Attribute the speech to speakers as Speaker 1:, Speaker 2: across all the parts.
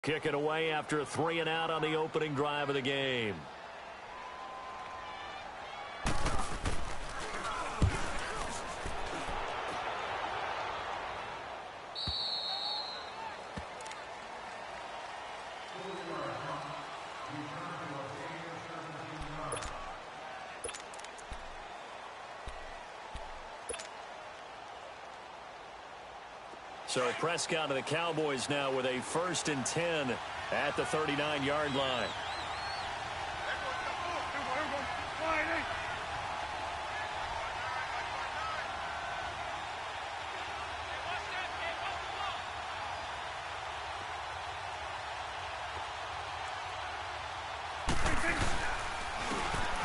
Speaker 1: Kick it away after a 3 and out on the opening drive of the game. So Prescott to the Cowboys now with a 1st and 10 at the 39-yard line.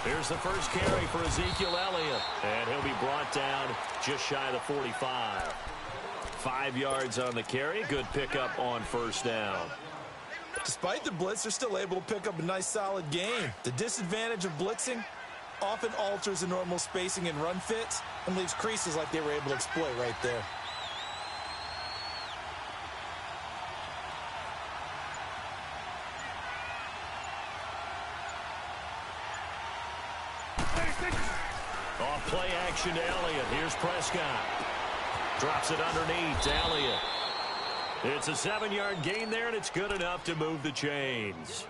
Speaker 1: Here's the first carry for Ezekiel Elliott, and he'll be brought down just shy of the 45. 5 yards on the carry. Good pickup on 1st down.
Speaker 2: Despite the blitz, they're still able to pick up a nice, solid gain. The disadvantage of blitzing often alters the normal spacing and run fits and leaves creases like they were able to exploit right there.
Speaker 1: Off play action to Elliott. Here's Prescott. Drops it underneath to Elliott. It's a 7-yard gain there, and it's good enough to move the chains.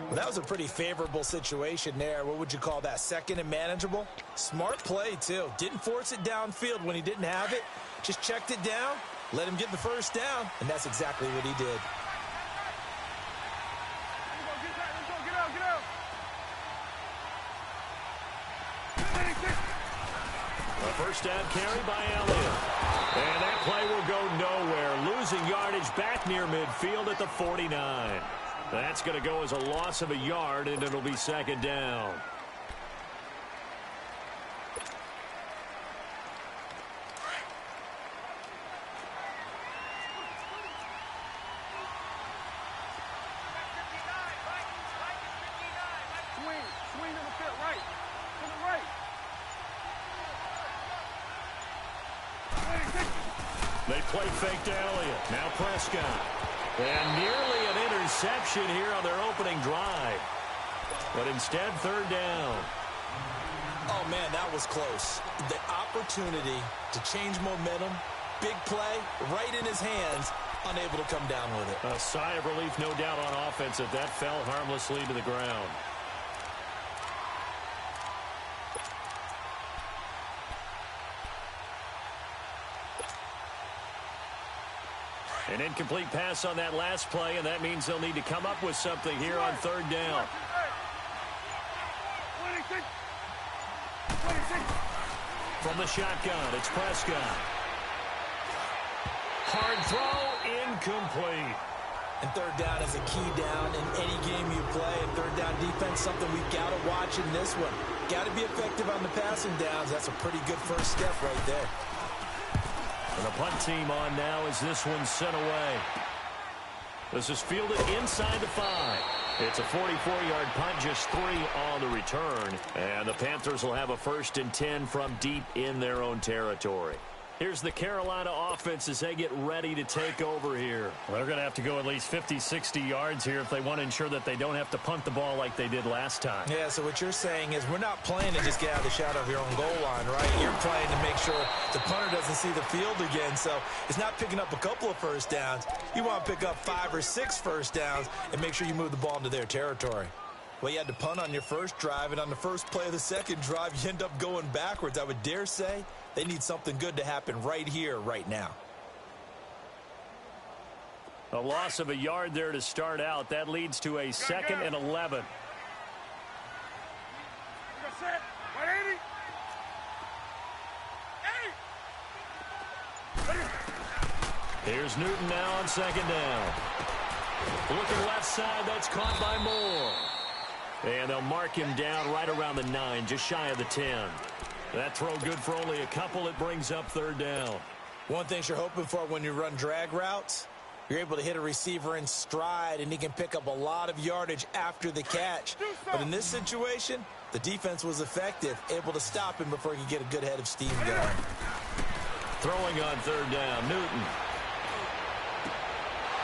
Speaker 2: Well, that was a pretty favorable situation there. What would you call that? 2nd and manageable? Smart play, too. Didn't force it downfield when he didn't have it. Just checked it down, let him get the 1st down, and that's exactly what he did.
Speaker 1: A 1st down carry by Elliott. And that play will go nowhere. Losing yardage back near midfield at the 49. That's going to go as a loss of a yard, and it'll be 2nd down.
Speaker 3: Swing to the pit, right. To the right.
Speaker 1: They play fake to Elliott. Now Prescott. And nearly an interception here on their opening drive. But instead, 3rd down.
Speaker 2: Oh, man, that was close. The opportunity to change momentum, big play, right in his hands, unable to come down with it.
Speaker 1: A sigh of relief, no doubt, on offense if that fell harmlessly to the ground. An incomplete pass on that last play, and that means they'll need to come up with something here on 3rd down. From the shotgun, it's Prescott. Hard throw, incomplete.
Speaker 2: And 3rd down is a key down in any game you play. And 3rd down defense, something we've got to watch in this one. Got to be effective on the passing downs. That's a pretty good first step right there.
Speaker 1: And the punt team on now as this one's sent away. This is fielded inside the 5. It's a 44-yard punt, just 3 on the return. And the Panthers will have a 1st and 10 from deep in their own territory. Here's the Carolina offense as they get ready to take over here.
Speaker 4: Well, they're going to have to go at least 50, 60 yards here if they want to ensure that they don't have to punt the ball like they did last time.
Speaker 2: Yeah, so what you're saying is we're not playing to just get out of the shadow of your own goal line, right? You're playing to make sure the punter doesn't see the field again. So it's not picking up a couple of 1st downs. You want to pick up 5 or 6 1st downs and make sure you move the ball into their territory. Well, you had to punt on your first drive, and on the first play of the second drive, you end up going backwards. I would dare say they need something good to happen right here, right now.
Speaker 1: A loss of a yard there to start out. That leads to a 2nd and 11. Here's Newton now on 2nd down. Looking left side, that's caught by Moore. And they'll mark him down right around the 9, just shy of the 10. That throw good for only a couple. It brings up 3rd down.
Speaker 2: One thing you're hoping for when you run drag routes, you're able to hit a receiver in stride, and he can pick up a lot of yardage after the catch. But in this situation, the defense was effective, able to stop him before he could get a good head of steam going.
Speaker 1: Throwing on 3rd down, Newton.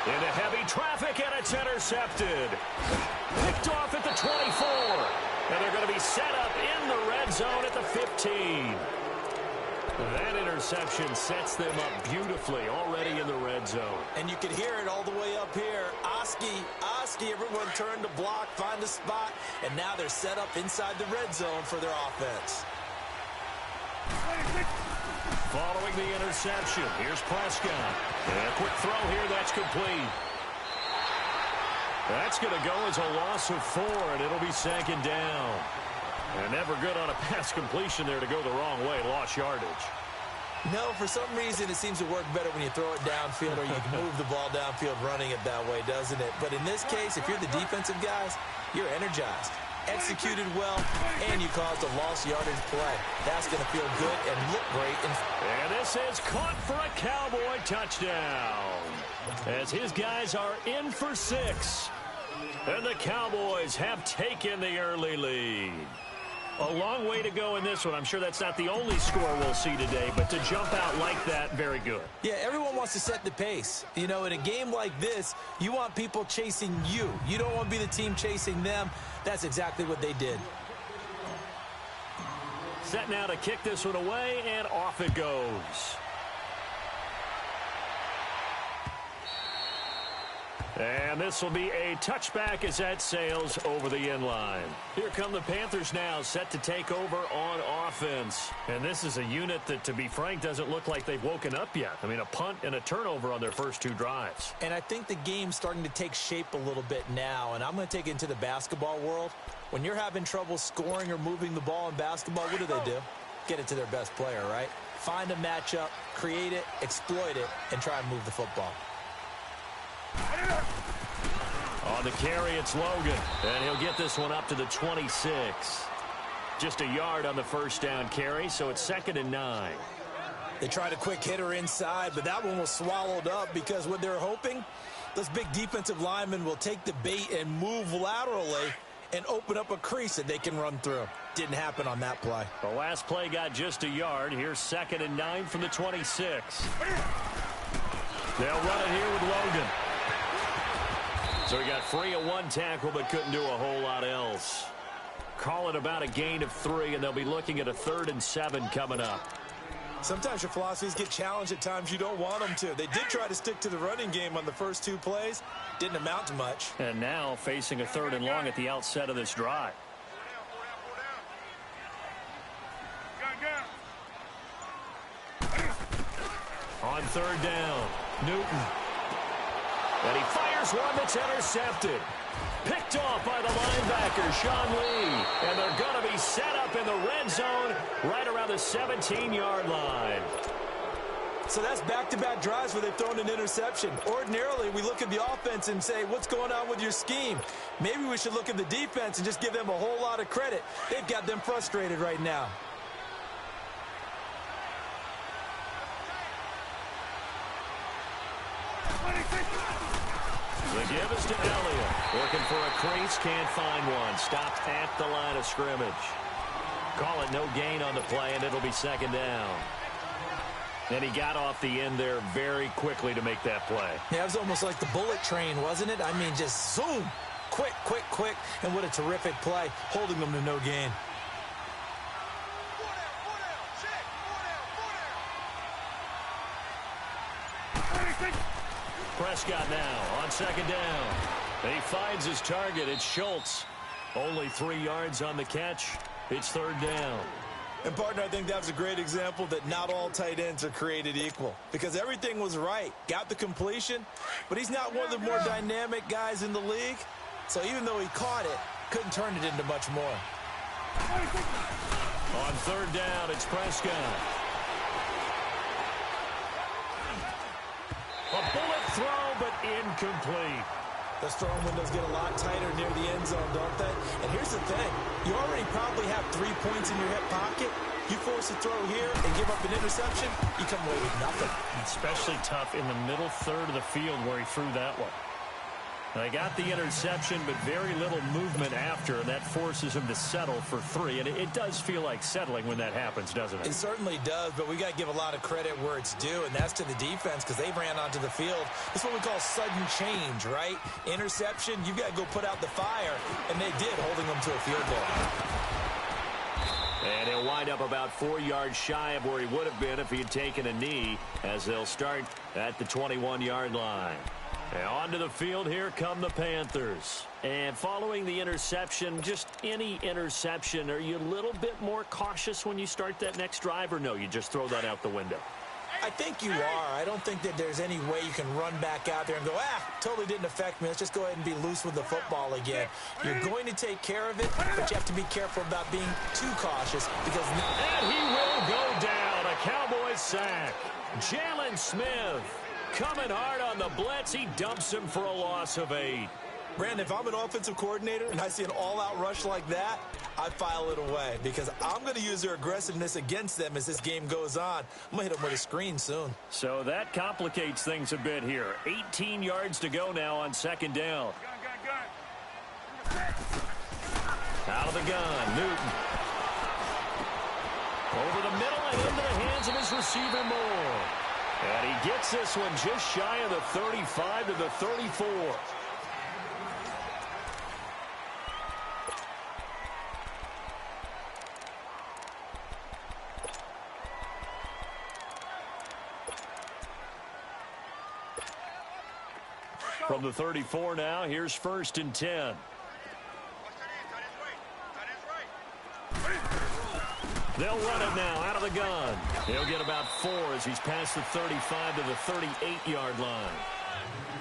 Speaker 1: Into heavy traffic, and it's intercepted. Picked off at the 24. And they're going to be set up in the red zone at the 15. That interception sets them up beautifully already in the red zone.
Speaker 2: And you can hear it all the way up here. Oski, everyone turned to block, find a spot, and now they're set up inside the red zone for their offense.
Speaker 1: Following the interception, here's Prescott. And a quick throw here, that's complete. That's going to go as a loss of 4, and it'll be second down. And never good on a pass completion there to go the wrong way. Lost yardage.
Speaker 2: No, for some reason it seems to work better when you throw it downfield or you can move the ball downfield running it that way, doesn't it? But in this case, if you're the defensive guys, you're energized, executed well, and you caused a lost yardage play. That's going to feel good and look great.
Speaker 1: And this is caught for a Cowboy touchdown. As his guys are in for 6. And the Cowboys have taken the early lead. A long way to go in this one. I'm sure that's not the only score we'll see today, but to jump out like that, very good.
Speaker 2: Yeah, everyone wants to set the pace. You know, in a game like this, you want people chasing you. You don't want to be the team chasing them. That's exactly what they did.
Speaker 1: Set now to kick this one away, and off it goes. And this will be a touchback as that sails over the end line. Here come the Panthers now, set to take over on offense. And this is a unit that, to be frank, doesn't look like they've woken up yet. I mean, a punt and a turnover on their first 2 drives.
Speaker 2: And I think the game's starting to take shape a little bit now, and I'm going to take it into the basketball world. When you're having trouble scoring or moving the ball in basketball, what do? Get it to their best player, right? Find a matchup, create it, exploit it, and try and move the football.
Speaker 1: On the carry, it's Logan, and he'll get this one up to the 26. Just a yard on the first down carry, so it's 2nd and 9.
Speaker 2: They tried a quick hitter inside, but that one was swallowed up because what they're hoping, those big defensive linemen will take the bait and move laterally and open up a crease that they can run through. Didn't happen on that play.
Speaker 1: The last play got just a yard. Here's 2nd and 9 from the 26. They'll run it here with Logan. So he got free of 1 tackle, but couldn't do a whole lot else. Call it about a gain of 3, and they'll be looking at a 3rd and 7 coming up.
Speaker 2: Sometimes your philosophies get challenged at times you don't want them to. They did try to stick to the running game on the first 2 plays. Didn't amount to much.
Speaker 1: And now facing a 3rd and long at the outset of this drive. On 3rd down, Newton. And he fires one that's intercepted. Picked off by the linebacker, Sean Lee. And they're going to be set up in the red zone right around the 17-yard line.
Speaker 2: So that's back-to-back drives where they've thrown an interception. Ordinarily, we look at the offense and say, what's going on with your scheme? Maybe we should look at the defense and just give them a whole lot of credit. They've got them frustrated right now.
Speaker 1: The give is to Elliott. Looking for a crease, can't find one. Stopped at the line of scrimmage. Call it no gain on the play, and it'll be 2nd down. And he got off the end there very quickly to make that play.
Speaker 2: Yeah, it was almost like the bullet train, wasn't it? I mean, just zoom. Quick, quick, quick. And what a terrific play, holding them to no gain.
Speaker 1: Prescott now on 2nd down. He finds his target. It's Schultz. Only 3 yards on the catch. It's 3rd down.
Speaker 2: And, partner, I think that was a great example that not all tight ends are created equal. Because everything was right. Got the completion, but he's not one of the more dynamic guys in the league. So even though he caught it, couldn't turn it into much more.
Speaker 1: On 3rd down, it's Prescott. A bullet throw, but incomplete.
Speaker 2: Those throwing windows get a lot tighter near the end zone, don't they? And here's the thing. You already probably have 3 points in your hip pocket. You force a throw here and give up an interception, you come away with nothing.
Speaker 4: Especially tough in the middle third of the field where he threw that one. They got the interception, but very little movement after, and that forces him to settle for 3. And it does feel like settling when that happens, doesn't it?
Speaker 2: It certainly does, but we got to give a lot of credit where it's due, and that's to the defense because they ran onto the field. That's what we call sudden change, right? Interception, you got to go put out the fire, and they did, holding them to a field goal.
Speaker 1: And he'll wind up about 4 yards shy of where he would have been if he had taken a knee, as they'll start at the 21-yard line. And onto the field, here come the Panthers. And following the interception, just any interception, are you a little bit more cautious when you start that next drive, or no, you just throw that out the window?
Speaker 2: I think you are. I don't think that there's any way you can run back out there and go, totally didn't affect me. Let's just go ahead and be loose with the football again. You're going to take care of it, but you have to be careful about being too cautious because...
Speaker 1: And he will go down. A Cowboys sack. Jalen Smith coming hard on the blitz. He dumps him for a loss of 8.
Speaker 2: Brandon, if I'm an offensive coordinator and I see an all-out rush like that, I file it away because I'm going to use their aggressiveness against them as this game goes on. I'm going to hit them with a screen soon.
Speaker 4: So that complicates things a bit here. 18 yards to go now on second down.
Speaker 1: Out of the gun, Newton. Over the middle and into the hands of his receiver, Moore. And he gets this one just shy of the 35 to the 34. From the 34 now, here's 1st and 10. They'll run it now out of the gun. He'll get about 4 as he's past the 35 to the 38-yard line.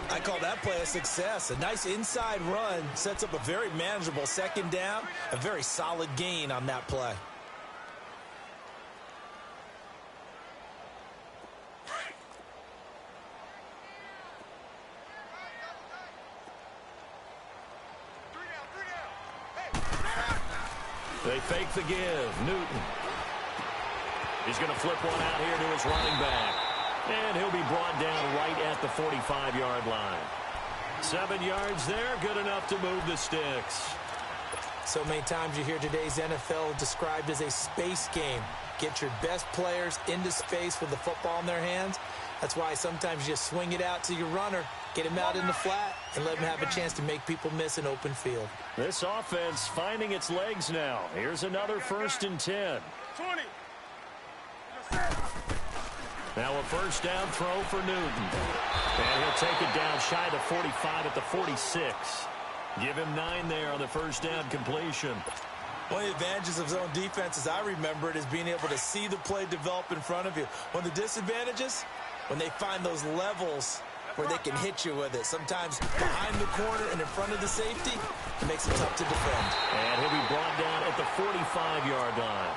Speaker 2: I call that play a success. A nice inside run sets up a very manageable second down, a very solid gain on that play.
Speaker 1: They fake the give. Newton. He's going to flip one out here to his running back. And he'll be brought down right at the 45-yard line. 7 yards there, good enough to move the sticks.
Speaker 2: So many times you hear today's NFL described as a space game. Get your best players into space with the football in their hands. That's why sometimes you just swing it out to your runner, get him out in the flat, and let him have a chance to make people miss an open field.
Speaker 1: This offense finding its legs now. Here's another 1st and 10.
Speaker 3: 20.
Speaker 1: Now a first down throw for Newton. And he'll take it down shy of 45 at the 46. Give him 9 there on the first down completion.
Speaker 2: One of the advantages of zone defense, as I remember it, is being able to see the play develop in front of you. One of the disadvantages, when they find those levels where they can hit you with it. Sometimes behind the corner and in front of the safety, it makes it tough to defend.
Speaker 1: And he'll be brought down at the 45-yard line.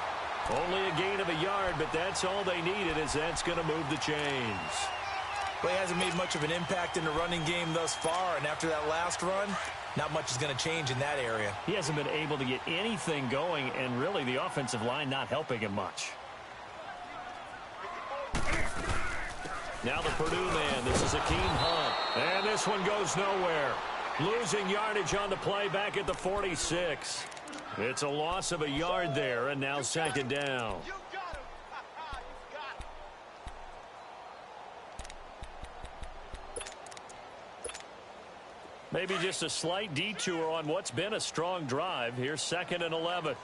Speaker 1: Only a gain of a yard, but that's all they needed, as that's going to move the chains.
Speaker 2: Well, he hasn't made much of an impact in the running game thus far, and after that last run, not much is going to change in that area.
Speaker 4: He hasn't been able to get anything going, and really the offensive line not helping him much.
Speaker 1: Now the Purdue man, this is Akeem Hunt. And this one goes nowhere. Losing yardage on the play back at the 46. It's a loss of a yard there, and now 2nd down. Maybe just a slight detour on what's been a strong drive. Here's 2nd and 11.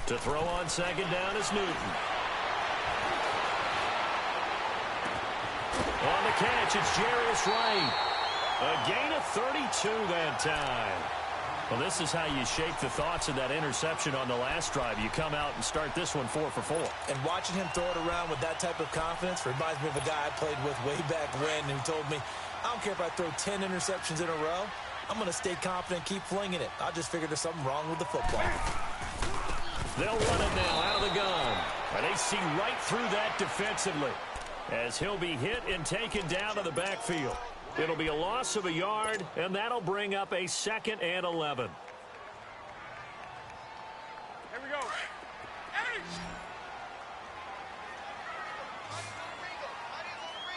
Speaker 1: To throw on 2nd down is Newton. On the catch, it's Jarius Wright. A gain of 32 that time. Well, this is how you shake the thoughts of that interception on the last drive. You come out and start this one 4 for 4.
Speaker 2: And watching him throw it around with that type of confidence reminds me of a guy I played with way back when who told me, I don't care if I throw 10 interceptions in a row. I'm going to stay confident, keep flinging it. I just figured there's something wrong with the football.
Speaker 1: They'll run it now out of the gun. And they see right through that defensively as he'll be hit and taken down to the backfield. It'll be a loss of a yard, and that'll bring up a 2nd and 11.
Speaker 3: Here we go.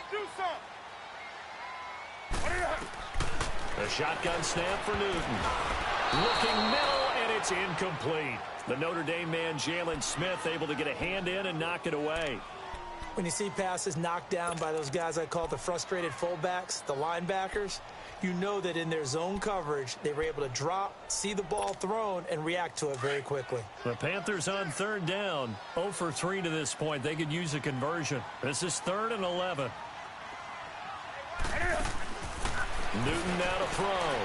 Speaker 3: Do something.
Speaker 1: A shotgun snap for Newton. Looking middle, and it's incomplete. The Notre Dame man, Jalen Smith, able to get a hand in and knock it away.
Speaker 2: When you see passes knocked down by those guys I call the frustrated fullbacks, the linebackers, you know that in their zone coverage, they were able to drop, see the ball thrown, and react to it very quickly.
Speaker 4: The Panthers on third down. 0 for 3 to this point. They could use a conversion. This is 3rd and 11.
Speaker 1: Newton now to throw.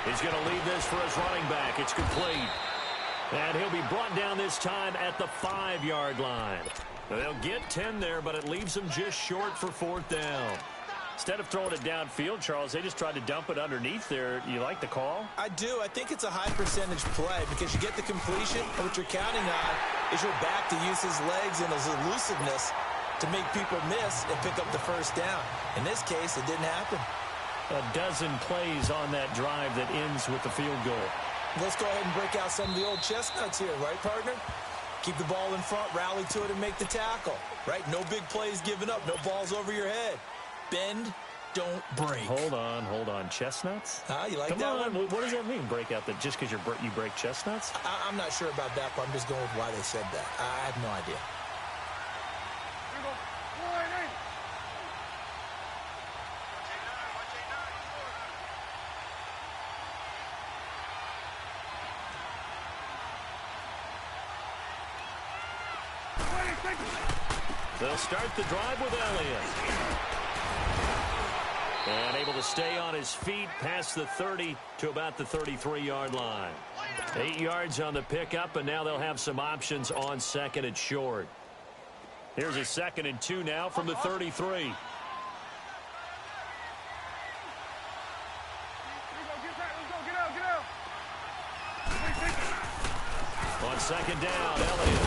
Speaker 1: He's going to lead this for his running back. It's complete. And he'll be brought down this time at the 5-yard line. They'll get 10 there, but it leaves them just short for 4th down. Instead of throwing it downfield, Charles, they just tried to dump it underneath there. You like the call?
Speaker 2: I do. I think it's a high percentage play because you get the completion, and what you're counting on is your back to use his legs and his elusiveness to make people miss and pick up the first down. In this case, it didn't happen.
Speaker 4: A dozen plays on that drive that ends with the field goal.
Speaker 2: Let's go ahead and break out some of the old chestnuts here, right, partner? Keep the ball in front, rally to it, and make the tackle, right? No big plays given up, no balls over your head. Bend, don't break.
Speaker 4: Hold on. Chestnuts?
Speaker 2: You like
Speaker 4: Come
Speaker 2: that
Speaker 4: on.
Speaker 2: one?
Speaker 4: What does that mean, break out? That just because you break chestnuts?
Speaker 2: I'm not sure about that, but I'm just going with why they said that. I have no idea.
Speaker 3: Here we go. 180.
Speaker 1: They'll start the drive with Elliott. And able to stay on his feet past the 30 to about the 33-yard line. 8 yards on the pickup, and now they'll have some options on 2nd and short. Here's a 2nd and 2 now from the 33. On 2nd down, Elliott.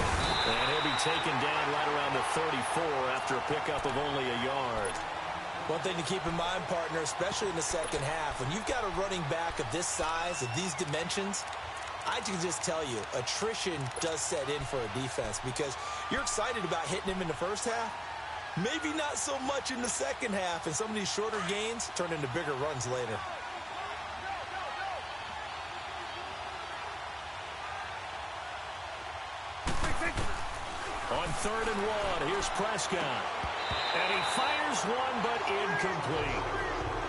Speaker 1: And he'll be taken down right around the 34 after a pickup of only a yard.
Speaker 2: One thing to keep in mind, partner, especially in the second half, when you've got a running back of this size, of these dimensions, I can just tell you, attrition does set in for a defense because you're excited about hitting him in the first half. Maybe not so much in the second half, and some of these shorter gains turn into bigger runs later.
Speaker 1: On 3rd and 1, here's Prescott. And he fires one, but incomplete.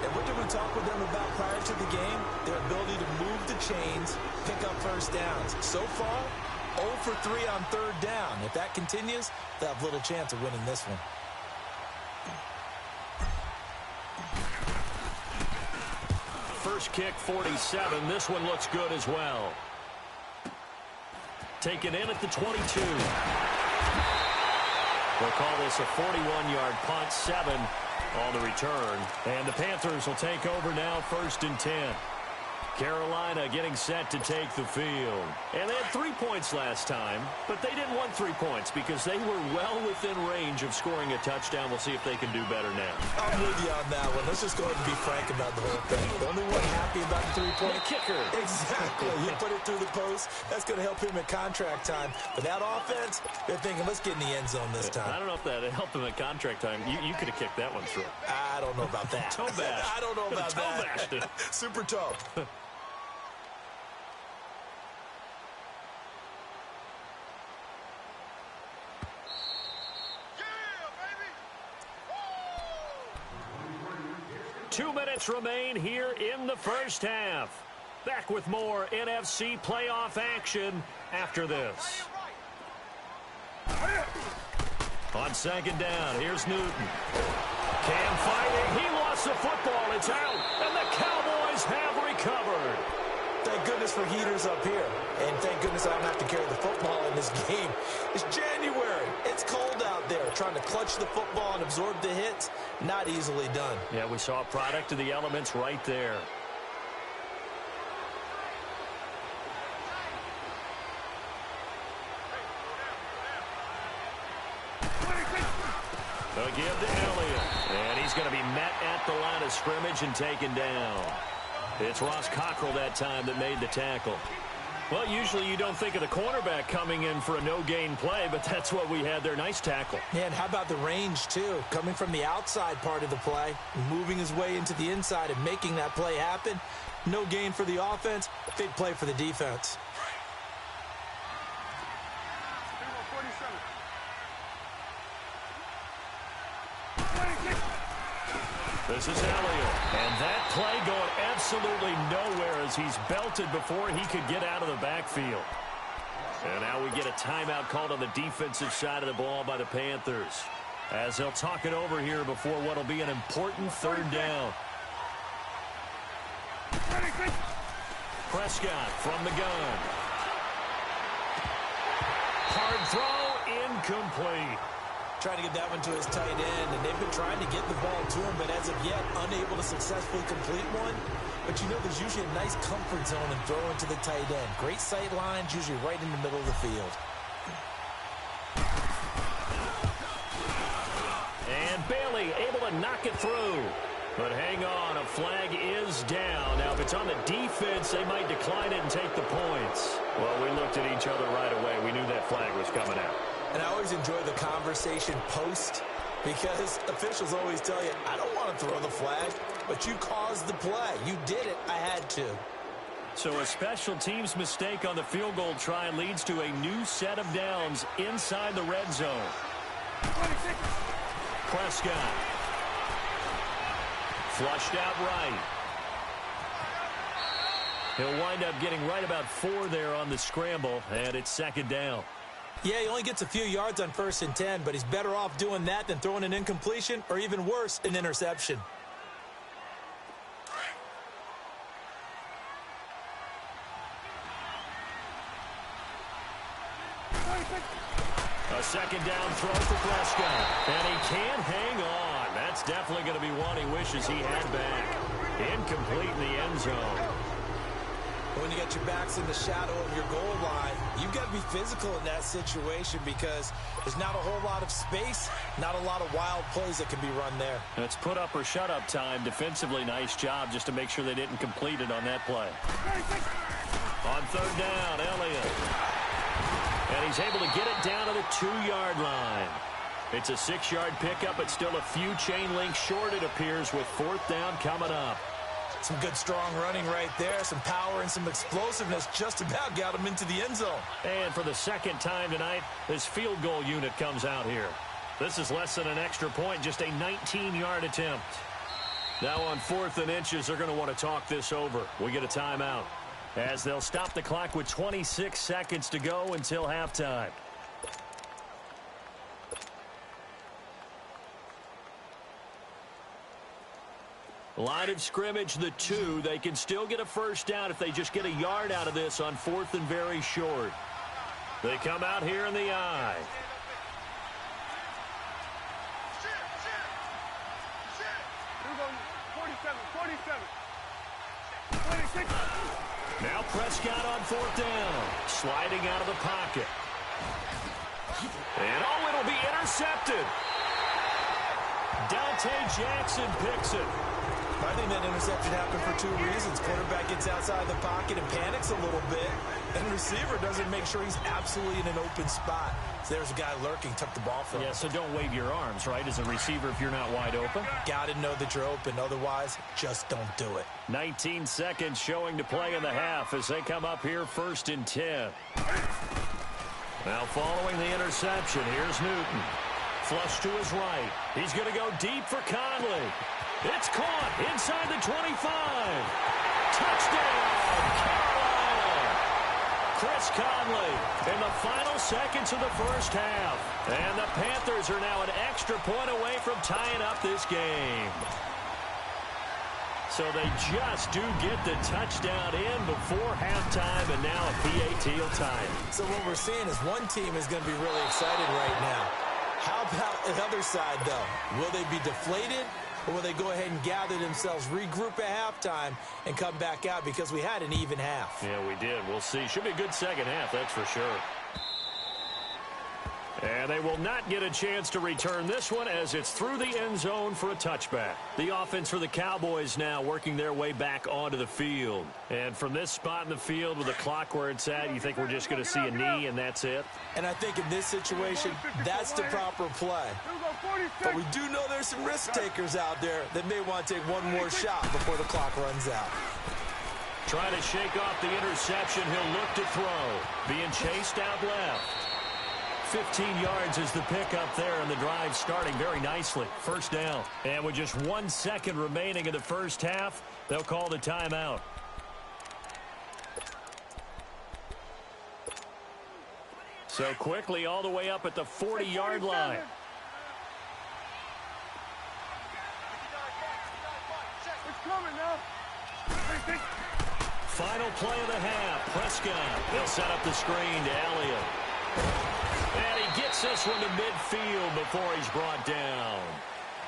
Speaker 2: And what did we talk with them about prior to the game? Their ability to move the chains, pick up first downs. So far, 0 for 3 on 3rd down. If that continues, they'll have little chance of winning this one.
Speaker 1: First kick, 47. This one looks good as well. Taken in at the 22. We'll call this a 41-yard punt, 7 on the return. And the Panthers will take over now, 1st and 10. Carolina getting set to take the field. And they had 3 points last time, but they didn't want 3 points because they were well within range of scoring a touchdown. We'll see if they can do better now.
Speaker 2: I'm with you on that one. Let's just go ahead and be frank about the whole thing. The only one happy about the 3-point
Speaker 1: kicker.
Speaker 2: Exactly. You put it through the post. That's going to help him at contract time. But that offense, they're thinking, let's get in the end zone this time.
Speaker 1: I don't know if that helped him at contract time. You could have kicked that one through.
Speaker 2: I don't know about that.
Speaker 1: Toe bash.
Speaker 2: I don't know about
Speaker 1: toe bashed it.
Speaker 2: Super toe.
Speaker 1: Two minutes remain here in the first half. Back with more NFC playoff action after this. On 2nd down, here's Newton. Cam fighting. He lost the football. It's out. And the Cowboys have recovered.
Speaker 2: Thank goodness for heaters up here. And thank goodness I don't have to carry the football in this game. It's January. It's cold out there. Trying to clutch the football and absorb the hits, not easily done.
Speaker 1: Yeah, we saw a product of the elements right there. Again to Elliott. And he's going to be met at the line of scrimmage and taken down. It's Ross Cockrell that time that made the tackle.
Speaker 4: Well, usually you don't think of the cornerback coming in for a no-gain play, but that's what we had there. Nice tackle.
Speaker 2: Yeah, and how about the range, too? Coming from the outside part of the play, moving his way into the inside and making that play happen. No gain for the offense, big play for the defense.
Speaker 1: This is Elliott. And that play going absolutely nowhere as he's belted before he could get out of the backfield. And now we get a timeout called on the defensive side of the ball by the Panthers, as they'll talk it over here before what will be an important third down. Prescott from the gun. Hard throw, incomplete.
Speaker 2: Trying to get that one to his tight end, and they've been trying to get the ball to him, but as of yet, unable to successfully complete one. But you know, there's usually a nice comfort zone in throwing to the tight end. Great sight lines, usually right in the middle of the field.
Speaker 1: And Bailey able to knock it through. But hang on, a flag is down. Now, if it's on the defense, they might decline it and take the points. Well, we looked at each other right away. We knew that flag was coming out.
Speaker 2: And I always enjoy the conversation post, because officials always tell you, I don't want to throw the flag, but you caused the play. You did it. I had to.
Speaker 1: So a special teams mistake on the field goal try leads to a new set of downs inside the red zone. Prescott. Flushed out right. He'll wind up getting right about 4 there on the scramble, and it's second down.
Speaker 2: Yeah, he only gets a few yards on 1st and 10, but he's better off doing that than throwing an incompletion or, even worse, an interception.
Speaker 1: A second down throw for Prescott, and he can't hang on. That's definitely going to be one he wishes he had back. Incomplete in the end zone.
Speaker 2: When you got your backs in the shadow of your goal line, you've got to be physical in that situation, because there's not a whole lot of space, not a lot of wild plays that can be run there.
Speaker 1: It's put up or shut up time. Defensively, nice job just to make sure they didn't complete it on that play. On third down, Elliott. And he's able to get it down to the 2-yard line. It's a 6-yard pickup, but still a few chain links short, it appears, with 4th down coming up.
Speaker 2: Some good, strong running right there. Some power and some explosiveness just about got him into the end zone.
Speaker 1: And for the second time tonight, this field goal unit comes out here. This is less than an extra point, just a 19-yard attempt. Now on 4th and inches, they're going to want to talk this over. We get a timeout, as they'll stop the clock with 26 seconds to go until halftime. Line of scrimmage, the 2. They can still get a first down if they just get a yard out of this on 4th and very short. They come out here in the I. Now Prescott on 4th down. Sliding out of the pocket. And it'll be intercepted. Dante Jackson picks it.
Speaker 2: I think that interception happened for 2 reasons. Quarterback gets outside the pocket and panics a little bit, and the receiver doesn't make sure he's absolutely in an open spot. So there's a guy lurking, took the ball from him.
Speaker 1: Yeah, so don't wave your arms, right, as a receiver if you're not wide open.
Speaker 2: Got to know that you're open. Otherwise, just don't do it.
Speaker 1: 19 seconds showing to play in the half as they come up here 1st and 10. Now following the interception, here's Newton. Flush to his right. He's going to go deep for Conley. It's caught inside the 25. Touchdown, Carolina. Chris Conley in the final seconds of the first half. And the Panthers are now an extra point away from tying up this game. So they just do get the touchdown in before halftime, and now a PAT will tie it.
Speaker 2: So what we're seeing is one team is going to be really excited right now. How about the other side, though? Will they be deflated, or will they go ahead and gather themselves, regroup at halftime, and come back out, because we had an even half?
Speaker 1: Yeah, we did. We'll see. Should be a good second half, that's for sure.
Speaker 4: And they will not get a chance to return this one as it's through the end zone for a touchback. The offense for the Cowboys now working their way back onto the field. And from this spot in the field with the clock where it's at, you think we're just going to see a knee and that's it?
Speaker 2: And I think in this situation, that's the proper play. But we do know there's some risk takers out there that may want to take one more shot before the clock runs out.
Speaker 4: Trying to shake off the interception. He'll look to throw. Being chased out left. 15 yards is the pickup there, and the drive starting very nicely. First down. And with just 1 second remaining in the first half, they'll call the timeout. So quickly all the way up at the 40-yard line.
Speaker 3: It's coming now.
Speaker 4: Final play of the half. Prescott. He'll set up the screen to Elliott. And he gets this one to midfield before he's brought down.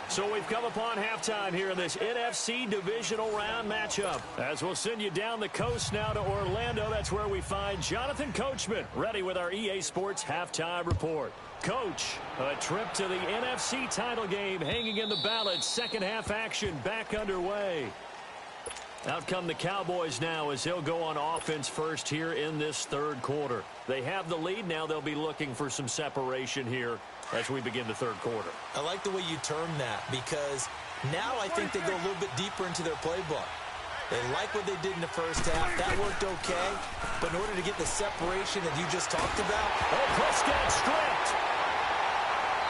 Speaker 4: So we've come upon halftime here in this NFC divisional round matchup. As we'll send you down the coast now to Orlando, that's where we find Jonathan Coachman, ready with our EA Sports halftime report. Coach, a trip to the NFC title game hanging in the balance. Second half action back underway. Out come the Cowboys now as they'll go on offense first here in this third quarter. They have the lead. Now they'll be looking for some separation here as we begin the third quarter.
Speaker 2: I like the way you term that because now I think they go a little bit deeper into their playbook. They like what they did in the first half. That worked okay. But in order to get the separation that you just talked about.
Speaker 4: Oh, Prescott stripped.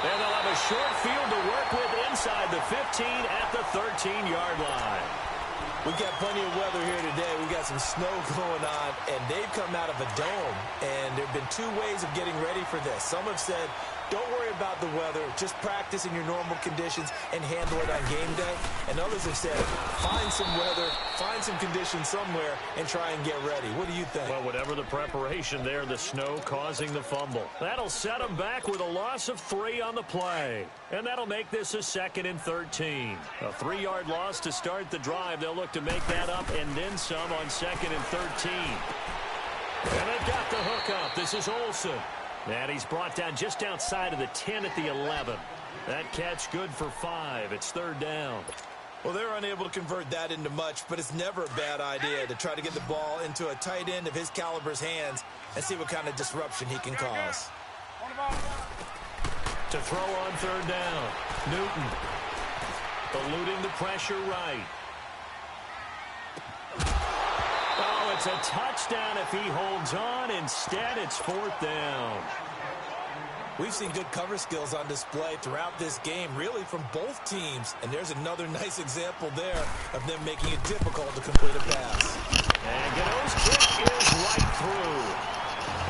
Speaker 4: And they'll have a short field to work with inside the 15 at the 13-yard line.
Speaker 2: We've got plenty of weather here today. We've got some snow going on, and they've come out of a dome. And there have been two ways of getting ready for this. Some have said, don't worry about the weather. Just practice in your normal conditions and handle it on game day. And others have said, find some weather, find some conditions somewhere, and try and get ready. What do you think?
Speaker 4: Well, whatever the preparation there, the snow causing the fumble. That'll set them back with a loss of 3 on the play. And that'll make this a 2nd and 13. A 3-yard loss to start the drive. They'll look to make that up and then some on 2nd and 13. And they've got the hook up. This is Olsen. And he's brought down just outside of the 10 at the 11. That catch good for 5. It's 3rd down.
Speaker 2: Well, they're unable to convert that into much, but it's never a bad idea to try to get the ball into a tight end of his caliber's hands and see what kind of disruption he can cause.
Speaker 4: To throw on 3rd down. Newton eluding the pressure right. Oh, it's a touchdown if he holds on. Instead, it's 4th down.
Speaker 2: We've seen good cover skills on display throughout this game, really from both teams. And there's another nice example there of them making it difficult to complete a pass.
Speaker 4: And Gano's kick is right through.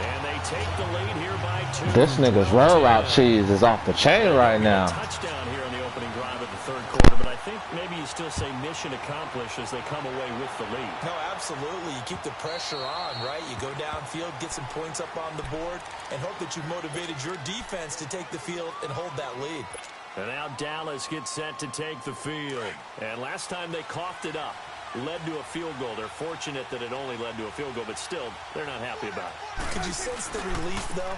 Speaker 4: And they take the lead here by 2.
Speaker 5: This nigga's railroad cheese is off the chain right now.
Speaker 4: Touchdown here on the opening drive of the 3rd quarter, but I think maybe you still say mission accomplished as they come away with the lead.
Speaker 2: No, absolutely. You keep the pressure on, right? You go downfield, get some points up on the board, and hope that you motivated your defense to take the field and hold that lead.
Speaker 4: And now Dallas gets set to take the field. And last time they coughed it up. Led to a field goal. They're fortunate that it only led to a field goal, but still, they're not happy about it.
Speaker 2: Could you sense the relief, though,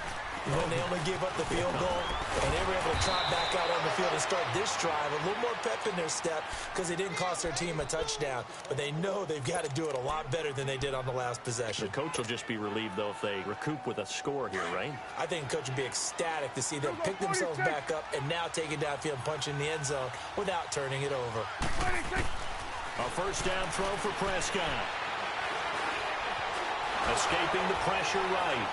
Speaker 2: when they only gave up the field goal and they were able to trot back out on the field and start this drive? A little more pep in their step because they didn't cost their team a touchdown, but they know they've got to do it a lot better than they did on the last possession.
Speaker 4: The coach will just be relieved, though, if they recoup with a score here, right?
Speaker 2: I think the coach would be ecstatic to see them pick themselves back up and now take it downfield and punch in the end zone without turning it over.
Speaker 4: A 1st down throw for Prescott. Escaping the pressure right.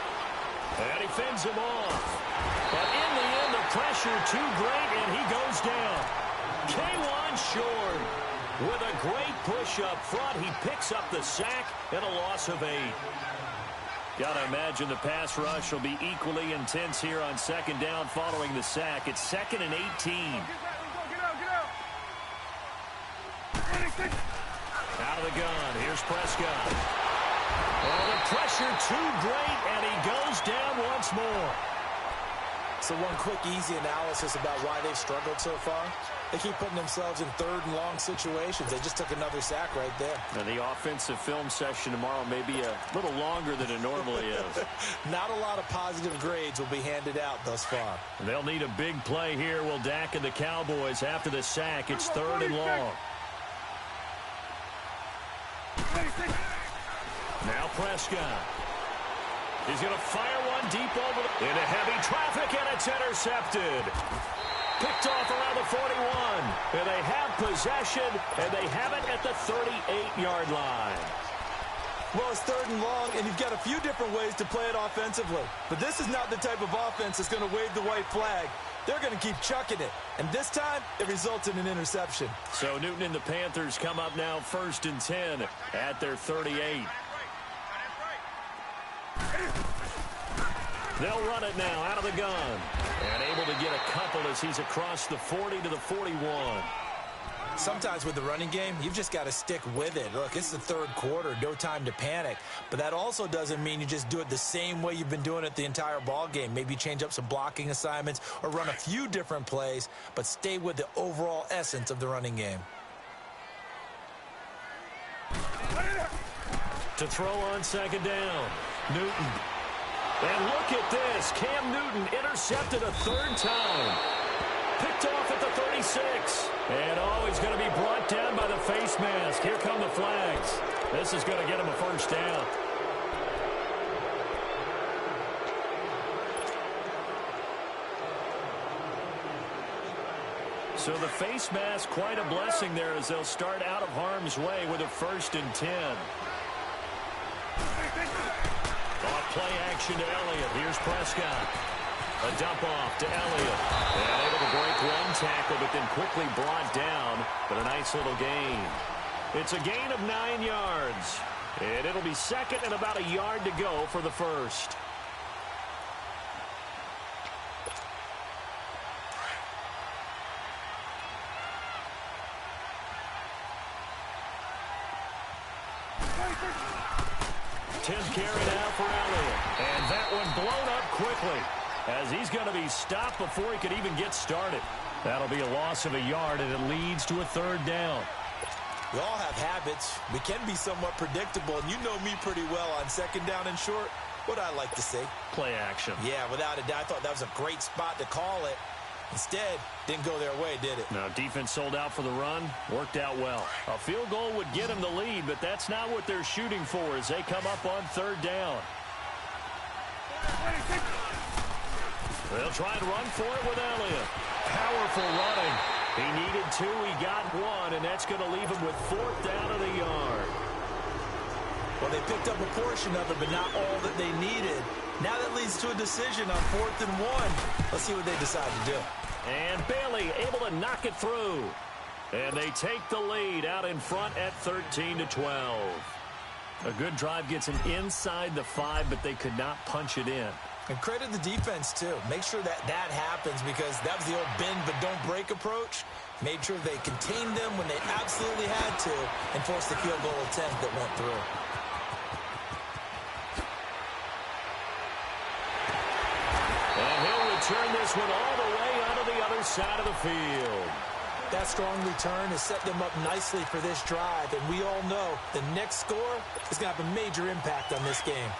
Speaker 4: And he fends him off. But in the end, the pressure too great, and he goes down. K'Wan Short with a great push up front. He picks up the sack and a loss of 8. Got to imagine the pass rush will be equally intense here on 2nd down following the sack. It's 2nd and 18. Out of the gun. Here's Prescott. Oh, the pressure too great, and he goes down once more.
Speaker 2: So one quick, easy analysis about why they've struggled so far. They keep putting themselves in third and long situations. They just took another sack right there.
Speaker 1: Now, the offensive film session tomorrow may be a little longer than it normally is.
Speaker 2: Not a lot of positive grades will be handed out thus far.
Speaker 1: They'll need a big play here, will Dak and the Cowboys. After the sack, it's third and long. Now Prescott. He's going to fire one deep over into heavy traffic, and it's intercepted. Picked off around the 41. And they have possession, and they have it at the 38-yard line.
Speaker 2: Well, it's third and long, and you've got a few different ways to play it offensively. But this is not the type of offense that's going to wave the white flag. They're going to keep chucking it. And this time, it results in an interception.
Speaker 1: So Newton and the Panthers come up now first and 10 at their 38. They'll run it now out of the gun. And able to get a couple as he's across the 40 to the 41.
Speaker 2: Sometimes with the running game, you've just got to stick with it. Look, it's the third quarter, no time to panic. But that also doesn't mean you just do it the same way you've been doing it the entire ball game. Maybe change up some blocking assignments or run a few different plays, but stay with the overall essence of the running game.
Speaker 1: To throw on second down, Newton. And look at this. Cam Newton intercepted a third time. Picked off at the 36. And he's going to be brought down by the face mask. Here come the flags. This is going to get him a first down. So the face mask, quite a blessing there as they'll start out of harm's way with a first and 10. Play action to Elliott. Here's Prescott. A dump off to Elliott. And able to break one tackle, but then quickly brought down. But a nice little gain. It's a gain of 9 yards. And it'll be second and about a yard to go for the first. Tenth carry now for Elliott. And that one blown up quickly as he's going to be stopped before he could even get started. That'll be a loss of a yard, and it leads to a third down.
Speaker 2: We all have habits. We can be somewhat predictable, and you know me pretty well on second down and short. What I like to say?
Speaker 1: Play action.
Speaker 2: Yeah, without a doubt. I thought that was a great spot to call it. Instead, didn't go their way, did it?
Speaker 1: No, defense sold out for the run. Worked out well. A field goal would get them the lead, but that's not what they're shooting for as they come up on third down. They'll try and run for it with Elliott. Powerful running. He needed 2. He got 1, and that's going to leave him with fourth down of the yard.
Speaker 2: Well, they picked up a portion of it, but not all that they needed. Now that leads to a decision on 4th and 1. Let's see what they decide to do.
Speaker 1: And Bailey able to knock it through. And they take the lead out in front at 13-12. A good drive gets them inside the 5, but they could not punch it in.
Speaker 2: And credit the defense, too. Make sure that happens because that was the old bend but don't break approach. Made sure they contained them when they absolutely had to and forced the field goal attempt that went through.
Speaker 1: And he'll return this one all the way onto the other side of the field.
Speaker 2: That strong return has set them up nicely for this drive, and we all know the next score is going to have a major impact on this game.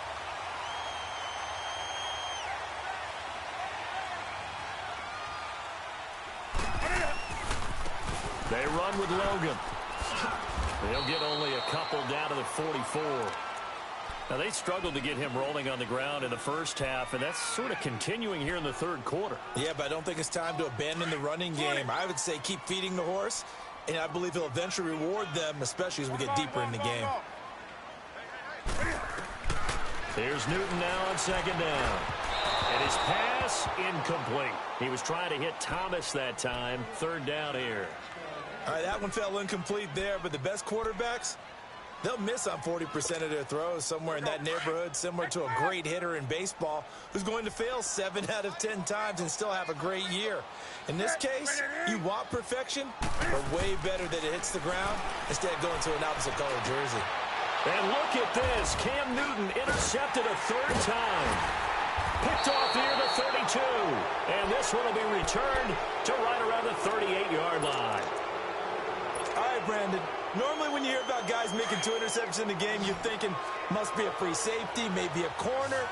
Speaker 1: They run with Logan. They'll get only a couple down to the 44. Now, they struggled to get him rolling on the ground in the first half, and that's sort of continuing here in the third quarter.
Speaker 2: Yeah, but I don't think it's time to abandon the running game. I would say keep feeding the horse, and I believe he'll eventually reward them, especially as we get deeper in the game.
Speaker 1: Here's Newton now on second down. And his pass incomplete. He was trying to hit Thomas that time. Third down here.
Speaker 2: All right, that one fell incomplete there, but the best quarterbacks, they'll miss on 40% of their throws, somewhere in that neighborhood, similar to a great hitter in baseball who's going to fail 7 out of 10 times and still have a great year. In this case, you want perfection, but way better that it hits the ground instead of going to an opposite color jersey.
Speaker 1: And look at this. Cam Newton intercepted a third time. Picked off near the 32. And this one will be returned to right around the 38-yard line.
Speaker 2: All right, Brandon. Normally when you hear about guys making 2 interceptions in the game, you're thinking must be a free safety, maybe a corner.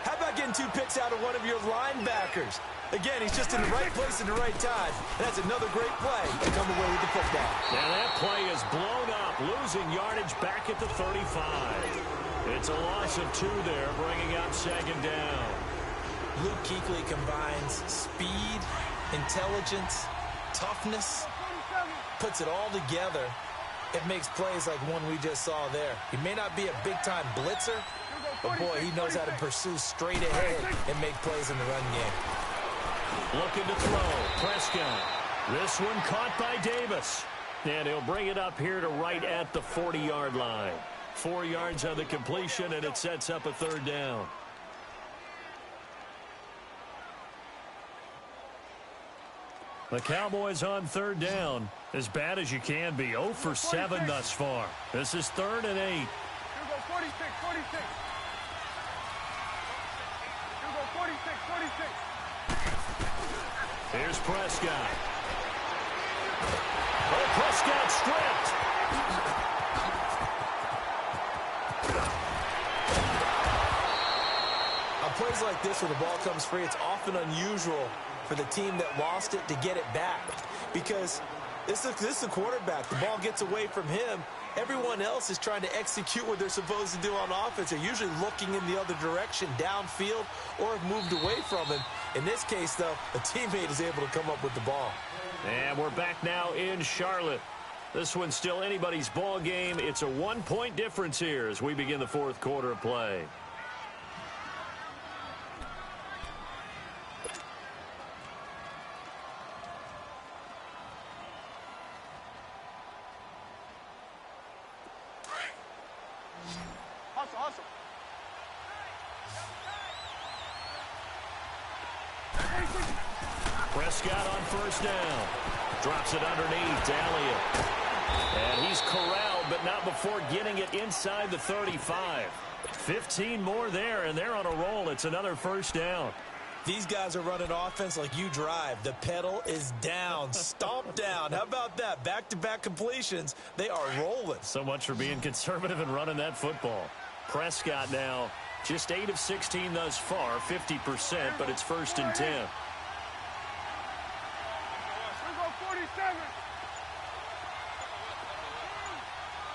Speaker 2: How about getting 2 picks out of one of your linebackers? Again, he's just in the right place at the right time. And that's another great play to come away with the football.
Speaker 1: Now that play is blown up, losing yardage back at the 35. It's a loss of 2 there, bringing up second down.
Speaker 2: Luke Kuechly combines speed, intelligence, toughness, puts it all together. It makes plays like one we just saw there. He may not be a big-time blitzer, but boy, he knows how to pursue straight ahead and make plays in the run game.
Speaker 1: Looking to throw, Prescott. This one caught by Davis. And he'll bring it up here to right at the 40-yard line. 4 yards on the completion, and it sets up a third down. The Cowboys on third down. As bad as you can be. 0 for 7 thus far. This is 3rd and 8.
Speaker 3: Here go 46, 46. Here go 46, 46.
Speaker 1: Here's Prescott. Oh, Prescott stripped.
Speaker 2: On plays like this where the ball comes free, it's often unusual for the team that lost it to get it back. Because this is the quarterback. The ball gets away from him. Everyone else is trying to execute what they're supposed to do on offense. They're usually looking in the other direction, downfield, or have moved away from him. In this case, though, a teammate is able to come up with the ball.
Speaker 1: And we're back now in Charlotte. This one's still anybody's ball game. It's a 1-point difference here as we begin the 4th quarter of play.
Speaker 3: Hustle, hustle.
Speaker 1: Prescott on first down. Drops it underneath to Elliott. And he's corralled, but not before getting it inside the 35. 15 more there, and they're on a roll. It's another first down.
Speaker 2: These guys are running offense like you drive. The pedal is down, stomp down. How about that? Back-to-back completions. They are rolling.
Speaker 1: So much for being conservative and running that football. Prescott now just 8 of 16 thus far, 50%, but it's 1st and 10.
Speaker 3: Here go 47.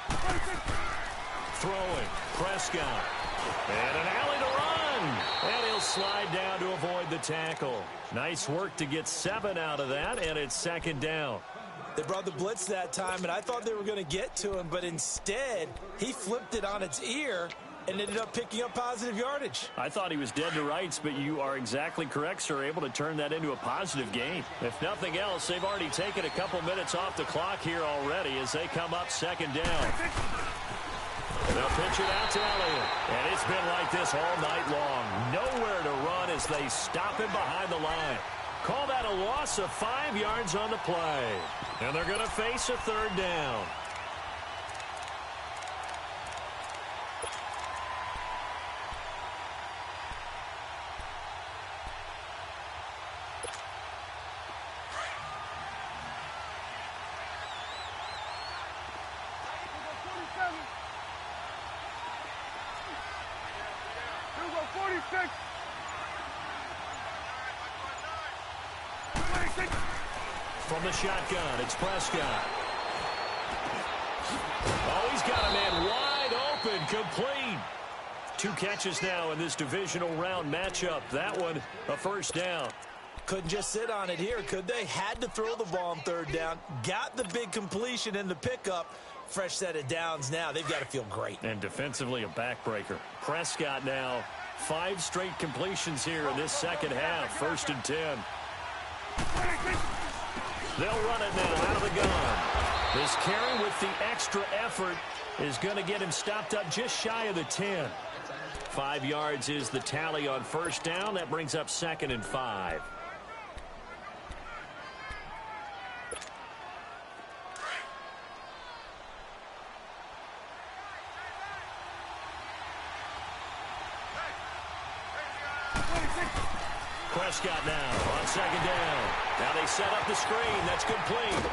Speaker 3: 46.
Speaker 1: Throwing, Prescott. And an alley to run. And he'll slide down to avoid the tackle. Nice work to get 7 out of that, and it's 2nd down.
Speaker 2: They brought the blitz that time, and I thought they were going to get to him, but instead, he flipped it on its ear and ended up picking up positive yardage.
Speaker 1: I thought he was dead to rights, but you are exactly correct, sir, able to turn that into a positive gain. If nothing else, they've already taken a couple minutes off the clock here already as they come up 2nd down. They'll pitch it out to Elliott, and it's been like this all night long. Nowhere to run as they stop him behind the line. Call that a loss of 5 yards on the play. And they're going to face a 3rd down.
Speaker 3: Here go 46. 26.
Speaker 1: From the shotgun, it's Prescott. Oh, he's got a man wide open, complete. 2 catches now in this divisional round matchup. That one, a first down.
Speaker 2: Couldn't just sit on it here, could they? Had to throw the ball on 3rd down. Got the big completion in the pickup. Fresh set of downs now. They've got to feel great.
Speaker 1: And defensively, a backbreaker. Prescott now, 5 straight completions here in this second half. 1st and 10. They'll run it now out of the gun. This carry with the extra effort is going to get him stopped up just shy of the 10. 5 yards is the tally on first down. That brings up 2nd and 5. Prescott now on second down. Now they set up the screen. That's complete.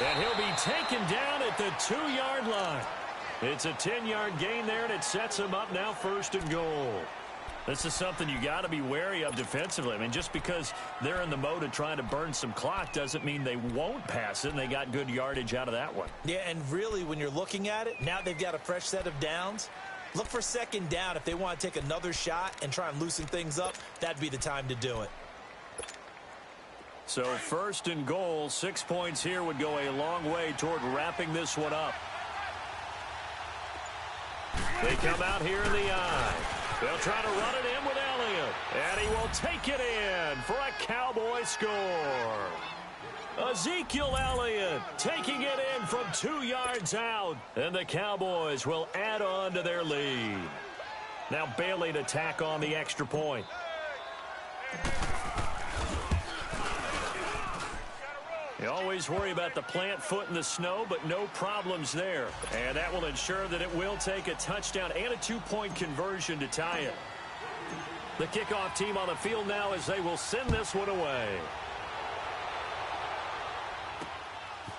Speaker 1: And he'll be taken down at the 2-yard line. It's a 10-yard gain there, and it sets him up now 1st and goal. This is something you got to be wary of defensively. I mean, just because they're in the mode of trying to burn some clock doesn't mean they won't pass it, and they got good yardage out of that one.
Speaker 2: Yeah, and really, when you're looking at it, now they've got a fresh set of downs. Look for second down. If they want to take another shot and try and loosen things up, that'd be the time to do it.
Speaker 1: So 1st and goal, 6 points here would go a long way toward wrapping this one up. They come out here in the eye. They'll try to run it in with Elliott. And he will take it in for a Cowboy score. Ezekiel Elliott taking it in from 2 yards out. And the Cowboys will add on to their lead. Now Bailey to tack on the extra point. You always worry about the plant foot in the snow, but no problems there. And that will ensure that it will take a touchdown and a 2-point conversion to tie it. The kickoff team on the field now as they will send this one away.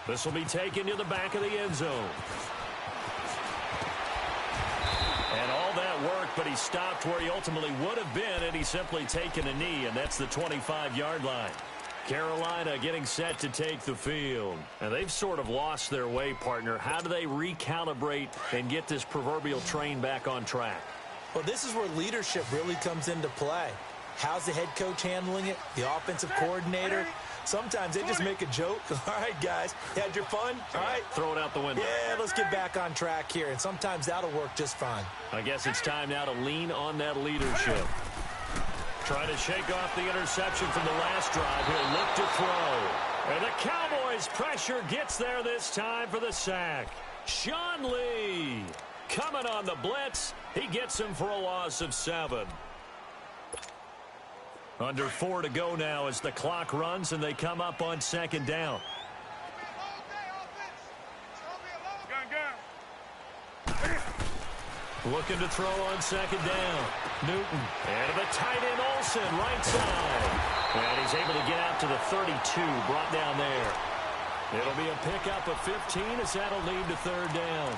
Speaker 1: This will be taken to the back of the end zone. And all that work, but he stopped where he ultimately would have been had he simply taken a knee, and that's the 25-yard line. Carolina getting set to take the field. And they've sort of lost their way, partner. How do they recalibrate and get this proverbial train back on track?
Speaker 2: Well, this is where leadership really comes into play. How's the head coach handling it? The offensive coordinator? Sometimes they just make a joke. All right, guys, you had your fun? All right.
Speaker 1: Throw it out the window.
Speaker 2: Yeah, let's get back on track here. And sometimes that'll work just fine.
Speaker 1: I guess it's time now to lean on that leadership. Trying to shake off the interception from the last drive. He'll look to throw. And the Cowboys' pressure gets there this time for the sack. Sean Lee coming on the blitz. He gets him for a loss of 7. Under 4 to go now as the clock runs and they come up on second down. Looking to throw on second down. Newton. And the tight end Olsen, right side. And he's able to get out to the 32, brought down there. It'll be a pickup of 15 as that'll lead to 3rd down.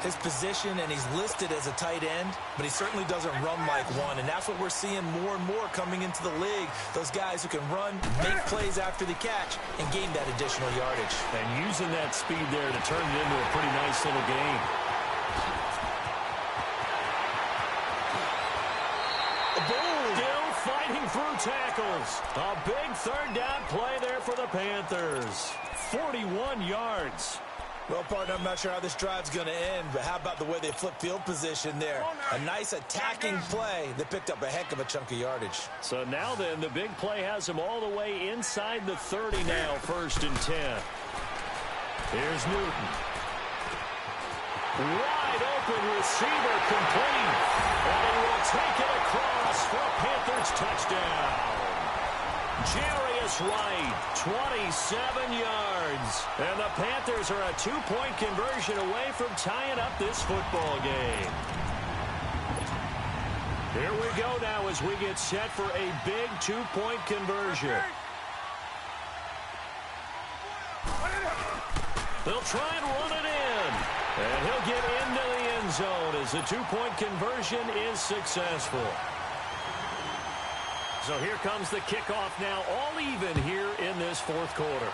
Speaker 2: His position, and he's listed as a tight end, but he certainly doesn't run like one, and that's what we're seeing more and more coming into the league. Those guys who can run, make plays after the catch, and gain that additional yardage.
Speaker 1: And using that speed there to turn it into a pretty nice little game. Still fighting through tackles. A big 3rd down play there for the Panthers. 41 yards.
Speaker 2: Well, partner, I'm not sure how this drive's going to end, but how about the way they flip field position there? A nice attacking play that picked up a heck of a chunk of yardage.
Speaker 1: So now then, the big play has them all the way inside the 30 now, 1st and 10. Here's Newton. Wide open receiver complete. And he will take it across for a Panthers touchdown. Jarius Wright, 27 yards. And the Panthers are a 2-point conversion away from tying up this football game. Here we go now as we get set for a big 2-point conversion. They'll try and run it in. And he'll get into the end zone as the 2-point conversion is successful. So here comes the kickoff now, all even here in this 4th quarter.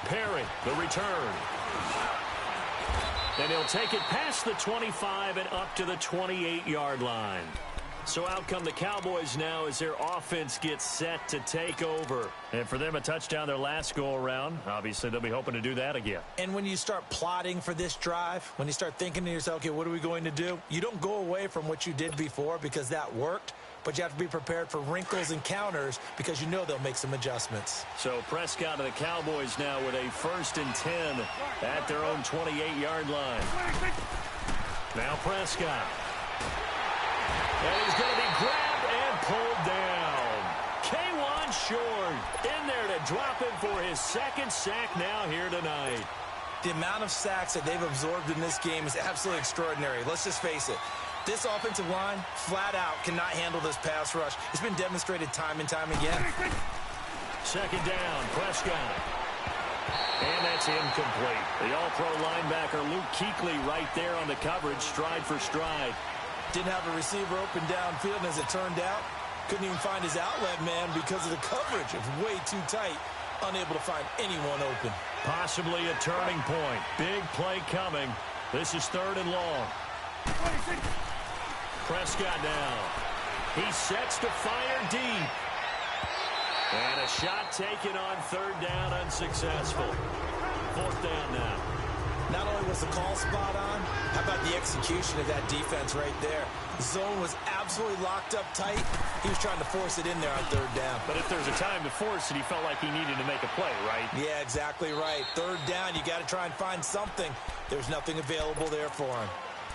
Speaker 1: Perry, the return. And he'll take it past the 25 and up to the 28-yard line. So out come the Cowboys now as their offense gets set to take over. And for them, a touchdown their last go-around. Obviously, they'll be hoping to do that again.
Speaker 2: And when you start plotting for this drive, when you start thinking to yourself, okay, what are we going to do? You don't go away from what you did before because that worked, but you have to be prepared for wrinkles and counters because you know they'll make some adjustments.
Speaker 1: So Prescott and the Cowboys now with a 1st and 10 at their own 28-yard line. Now Prescott. And he's going to be grabbed and pulled down. K1 short in there to drop him for his 2nd sack now here tonight.
Speaker 2: The amount of sacks that they've absorbed in this game is absolutely extraordinary. Let's just face it. This offensive line, flat out, cannot handle this pass rush. It's been demonstrated time and time again.
Speaker 1: Second down, Prescott. And that's incomplete. The all-pro linebacker Luke Kuechly right there on the coverage, stride for stride.
Speaker 2: Didn't have a receiver open downfield, and as it turned out, couldn't even find his outlet man because of the coverage. It was way too tight, unable to find anyone open.
Speaker 1: Possibly a turning point. Big play coming. This is 3rd and long. Prescott now. He sets to fire deep. And a shot taken on 3rd down, unsuccessful. 4th down now.
Speaker 2: Not only was the call spot on, how about the execution of that defense right there? The zone was absolutely locked up tight. He was trying to force it in there on 3rd down.
Speaker 1: But if there's a time to force it, he felt like he needed to make a play, right?
Speaker 2: Yeah, exactly right. 3rd down, you got to try and find something. There's nothing available there for him.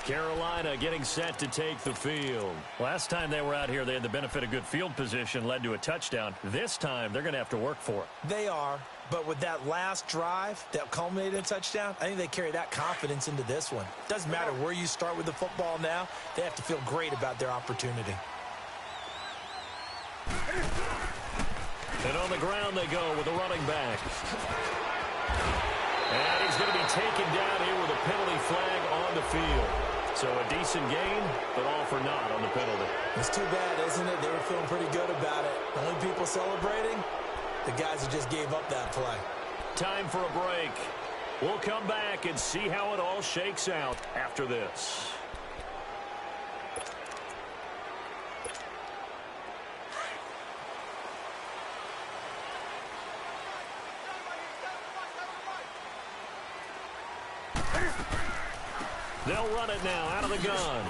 Speaker 1: Carolina getting set to take the field. Last time they were out here, they had the benefit of good field position, led to a touchdown. This time, they're going to have to work for it.
Speaker 2: They are, but with that last drive that culminated in a touchdown, I think they carry that confidence into this one. Doesn't matter where you start with the football now, they have to feel great about their opportunity.
Speaker 1: And on the ground they go with the running back. And he's going to be taken down here with a penalty flag on the field. So a decent gain, but all for naught on the penalty.
Speaker 2: It's too bad, isn't it? They were feeling pretty good about it. The only people celebrating, the guys who just gave up that play.
Speaker 1: Time for a break. We'll come back and see how it all shakes out after this. They'll run it now out of the gun.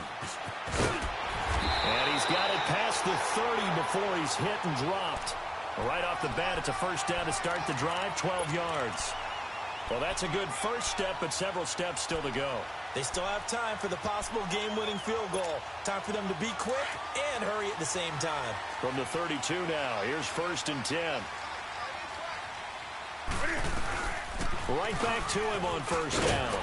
Speaker 1: And he's got it past the 30 before he's hit and dropped. Right off the bat, it's a 1st down to start the drive, 12 yards. Well, that's a good first step, but several steps still to go.
Speaker 2: They still have time for the possible game-winning field goal. Time for them to be quick and hurry at the same time.
Speaker 1: From the 32 now, here's 1st and 10. Right back to him on 1st down.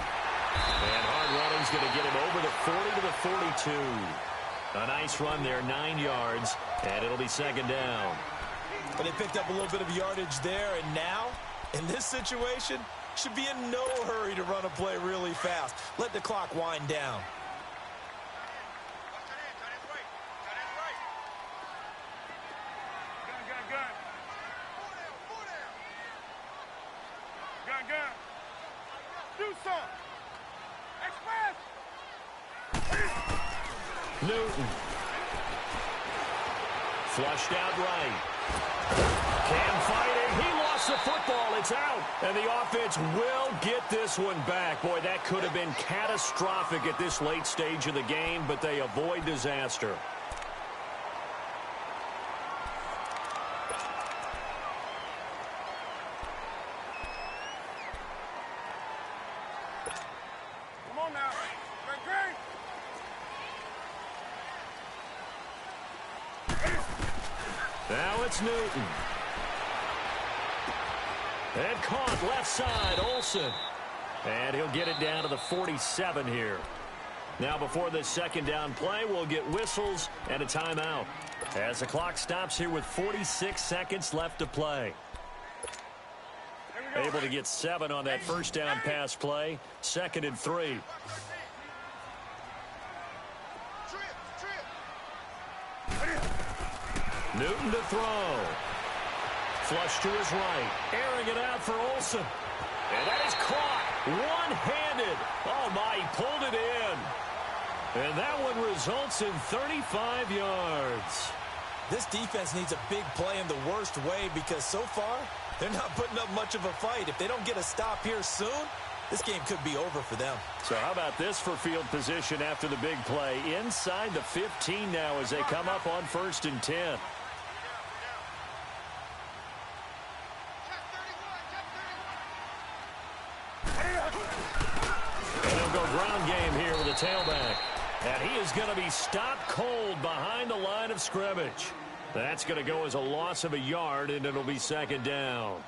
Speaker 1: And hard running's going to get him over the 40 to the 42. A nice run there, 9 yards, and it'll be 2nd down.
Speaker 2: But they picked up a little bit of yardage there, and now, in this situation, should be in no hurry to run a play really fast. Let the clock wind down.
Speaker 3: Gun. Do something. Express.
Speaker 1: Newton. Flushed out right. Cam fighting. He lost the football. It's out. And the offense will get this one back. Boy, that could have been catastrophic at this late stage of the game, but they avoid disaster.
Speaker 3: Come on now. Great.
Speaker 1: Now it's Newton. And caught left side, Olsen. And he'll get it down to the 47 here. Now before this 2nd down play, we'll get whistles and a timeout. As the clock stops here with 46 seconds left to play. Able to get 7 on that 1st down pass play. 2nd and 3. Newton to throw. Flush to his right. Airing it out for Olsen. And that is caught. One-handed. Oh, my, he pulled it in. And that one results in 35 yards.
Speaker 2: This defense needs a big play in the worst way because so far, they're not putting up much of a fight. If they don't get a stop here soon, this game could be over for them.
Speaker 1: So how about this for field position after the big play? Inside the 15 now as they come up on 1st and 10. And they'll go ground game here with a tailback. And he is going to be stopped cold behind the line of scrimmage. That's going to go as a loss of a yard, and it'll be 2nd down.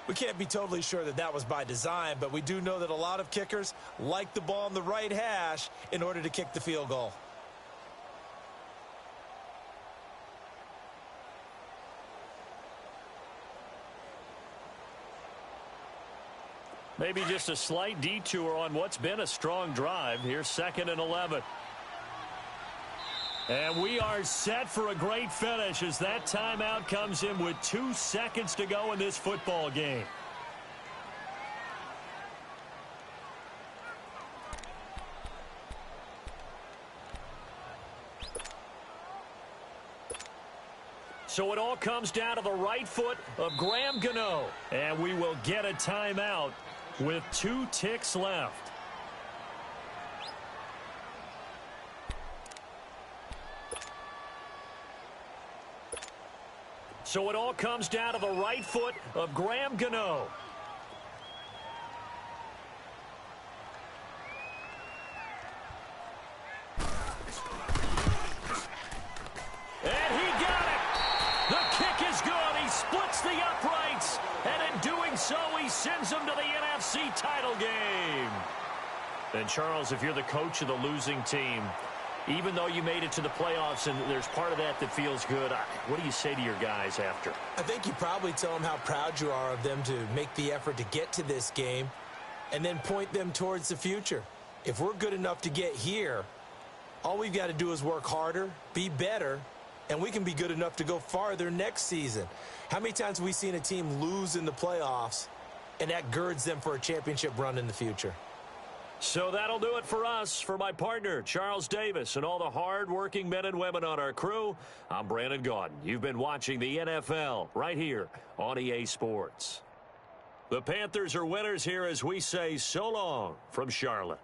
Speaker 2: We can't be totally sure that that was by design, but we do know that a lot of kickers like the ball on the right hash in order to kick the field goal.
Speaker 1: Maybe just a slight detour on what's been a strong drive. Here's 2nd and 11. And we are set for a great finish as that timeout comes in with 2 seconds to go in this football game. So it all comes down to the right foot of Graham Gano. And we will get a timeout with 2 ticks left. So it all comes down to the right foot of Graham Gano. And he got it. The kick is good. He splits the uprights. And in doing so, he sends them to the NFC title game. And Charles, if you're the coach of the losing team, even though you made it to the playoffs and there's part of that feels good, what do you say to your guys after?
Speaker 2: I think you probably tell them how proud you are of them to make the effort to get to this game and then point them towards the future. If we're good enough to get here, all we've got to do is work harder, be better, and we can be good enough to go farther next season. How many times have we seen a team lose in the playoffs, and that girds them for a championship run in the future?
Speaker 1: So that'll do it for us. For my partner, Charles Davis, and all the hard-working men and women on our crew, I'm Brandon Gaudin. You've been watching the NFL right here on EA Sports. The Panthers are winners here as we say so long from Charlotte.